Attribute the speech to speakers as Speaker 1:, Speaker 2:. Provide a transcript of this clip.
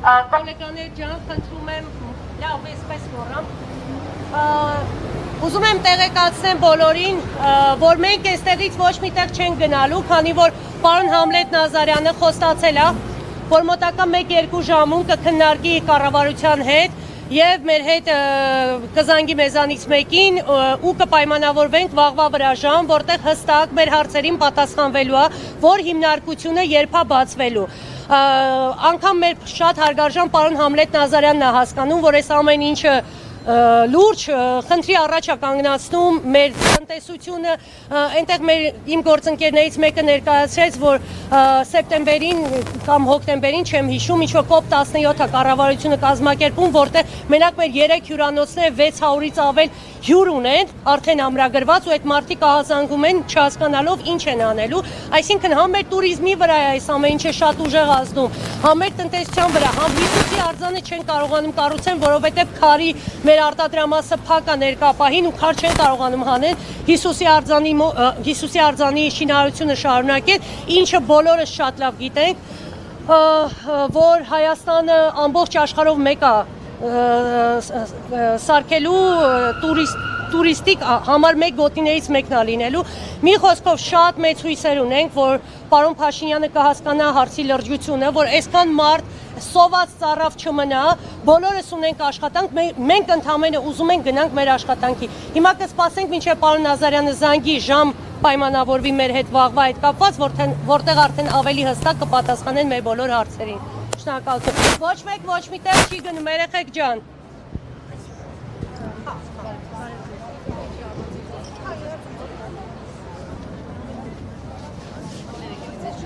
Speaker 1: Կոլեգաներ ջան, խնդրում եմ լավ էսպես նորամ ուզում եմ տեղեկացնեմ բոլորին, որ մենք այստեղից ոչ միտեղ չենք գնալու, քանի որ պարոն Համլետ Նազարյանը խոստացել է, որ մոտակա 1-2 ժամում կքննարկի կառավարության հետ եւ մեր հետ կզանգի մեզանից մեկին ու կպայմանավորվենք վաղվա վրա ժամ, որտեղ հստակ մեր հարցերին պատասխանվելու է, որ հիմնարկությունը երբ է բացվելու։ Անգամ մեր շատ հարգարժան պարոն Համլետ Նազարյանն է հասկանում, որ այս ամեն ինչը լուրջ խնդրի առաջ է կանգնացնում մեր տնտեսությունը, այնտեղ իմ գործընկերներից մեկը ներկայացրեց, որ սեպտեմբերին կամ հոկտեմբերին չեմ հիշում, ինչ-որ COP17-ը կառավարությունը կազմակերպում, որտեղ մենակ մեր 3 հյուրանոցները 600-ից ավել հյուր ունեն, արդեն ամրագրված ու այդ մարդիկ ահազանգում են չհասկանալով ինչ են անելու, այսինքն համ մեր туриզմի վրա է այս ամեն ինչը շատ ուժեղ ազդում, համ մեր տնտեսության վրա, համ հյուսիսի արձանը չեն կարողանում կառուցեն, որովհետև քարի մեր արտադրամասը փակ է ներկապահին ու քար չեն կարողանում հանեն հյուսիսի արձանի շինարարությունը շարունակեն, ինչը բոլորս շատ լավ գիտենք, որ Հայաստանը ամբողջ աշխարհով մեկ է սարքելու տուրիստիկ համար մեկ գոտիներից մեկն է լինելու։ Մի խոսքով շատ մեծ հույսեր ունենք, որ պարոն Փաշինյանը կհասկանա հարցի լրջությունը, որ այսքան մարդ սոված ծառավ չմնա, բոլորս ունենք աշխատանք, մենք ընդհանրապես ուզում ենք գնանք մեր աշխատանքի։ Հիմա կսպասենք մինչև պարոն Նազարյանը զանգի ժամ պայմանավորվի մեր հետ վաղվա հետ կապված, որտեղ արդեն ավելի հստակ կպատասխանեն մեր բոլոր հարցերին։ Շնորհակալություն։ Ոչ մեկ ոչ մի տեղ չի գնում, երեխեք ջան։